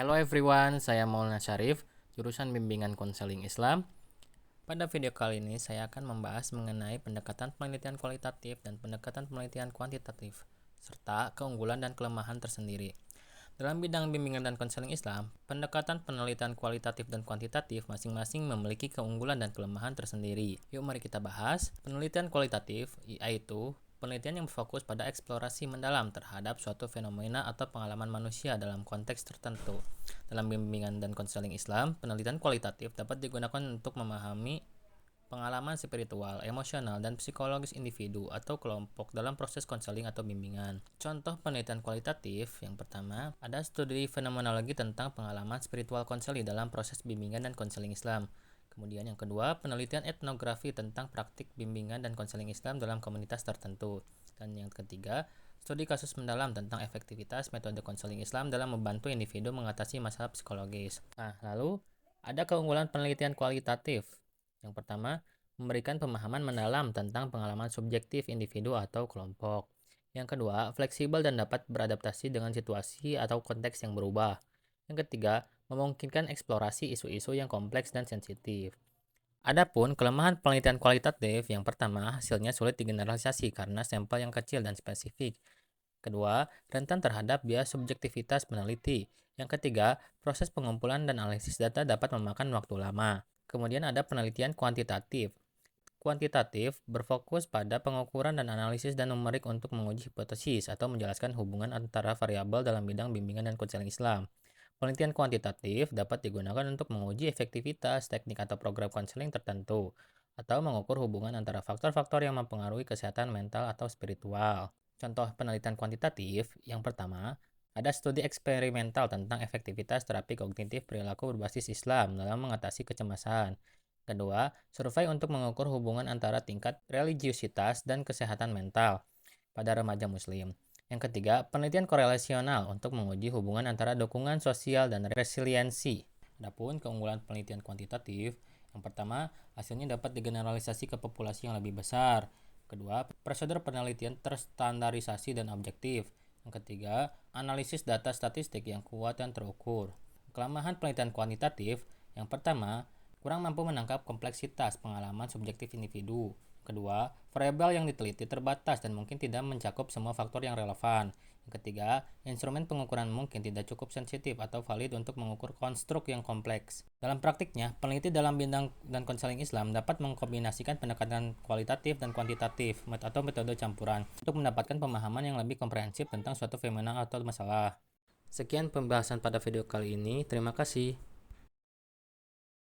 Hello everyone, saya Maulana Syarif, jurusan Bimbingan Konseling Islam. Pada video kali ini saya akan membahas mengenai pendekatan penelitian kualitatif dan pendekatan penelitian kuantitatif, serta keunggulan dan kelemahan tersendiri. Dalam bidang bimbingan dan konseling Islam, pendekatan penelitian kualitatif dan kuantitatif masing-masing memiliki keunggulan dan kelemahan tersendiri. Yuk mari kita bahas. Penelitian kualitatif yaitu penelitian yang berfokus pada eksplorasi mendalam terhadap suatu fenomena atau pengalaman manusia dalam konteks tertentu. Dalam bimbingan dan konseling Islam, penelitian kualitatif dapat digunakan untuk memahami pengalaman spiritual, emosional, dan psikologis individu atau kelompok dalam proses konseling atau bimbingan. Contoh penelitian kualitatif, yang pertama, ada studi fenomenologi tentang pengalaman spiritual konseling dalam proses bimbingan dan konseling Islam. Kemudian yang kedua, penelitian etnografi tentang praktik bimbingan dan konseling Islam dalam komunitas tertentu. Dan yang ketiga, studi kasus mendalam tentang efektivitas metode konseling Islam dalam membantu individu mengatasi masalah psikologis. Nah, lalu ada keunggulan penelitian kualitatif. Yang pertama, memberikan pemahaman mendalam tentang pengalaman subjektif individu atau kelompok. Yang kedua, fleksibel dan dapat beradaptasi dengan situasi atau konteks yang berubah. Yang ketiga, memungkinkan eksplorasi isu-isu yang kompleks dan sensitif. Adapun kelemahan penelitian kualitatif, yang pertama, hasilnya sulit digeneralisasi karena sampel yang kecil dan spesifik. Kedua, rentan terhadap bias subjektivitas peneliti. Yang ketiga, proses pengumpulan dan analisis data dapat memakan waktu lama. Kemudian ada penelitian kuantitatif. Kuantitatif berfokus pada pengukuran dan analisis dan numerik untuk menguji hipotesis atau menjelaskan hubungan antara variabel dalam bidang bimbingan dan konseling Islam. Penelitian kuantitatif dapat digunakan untuk menguji efektivitas teknik atau program konseling tertentu, atau mengukur hubungan antara faktor-faktor yang mempengaruhi kesehatan mental atau spiritual. Contoh penelitian kuantitatif, yang pertama, ada studi eksperimental tentang efektivitas terapi kognitif perilaku berbasis Islam dalam mengatasi kecemasan. Kedua, survei untuk mengukur hubungan antara tingkat religiusitas dan kesehatan mental pada remaja Muslim. Yang ketiga, penelitian korelasional untuk menguji hubungan antara dukungan sosial dan resiliensi. Adapun keunggulan penelitian kuantitatif, yang pertama, hasilnya dapat digeneralisasi ke populasi yang lebih besar. Kedua, prosedur penelitian terstandarisasi dan objektif. Yang ketiga, analisis data statistik yang kuat dan terukur. Kelemahan penelitian kuantitatif, yang pertama, kurang mampu menangkap kompleksitas pengalaman subjektif individu. Kedua, variabel yang diteliti terbatas dan mungkin tidak mencakup semua faktor yang relevan. Yang ketiga, instrumen pengukuran mungkin tidak cukup sensitif atau valid untuk mengukur konstruk yang kompleks. Dalam praktiknya, peneliti dalam bidang dan konseling Islam dapat mengkombinasikan pendekatan kualitatif dan kuantitatif atau metode campuran untuk mendapatkan pemahaman yang lebih komprehensif tentang suatu fenomena atau masalah. Sekian pembahasan pada video kali ini. Terima kasih.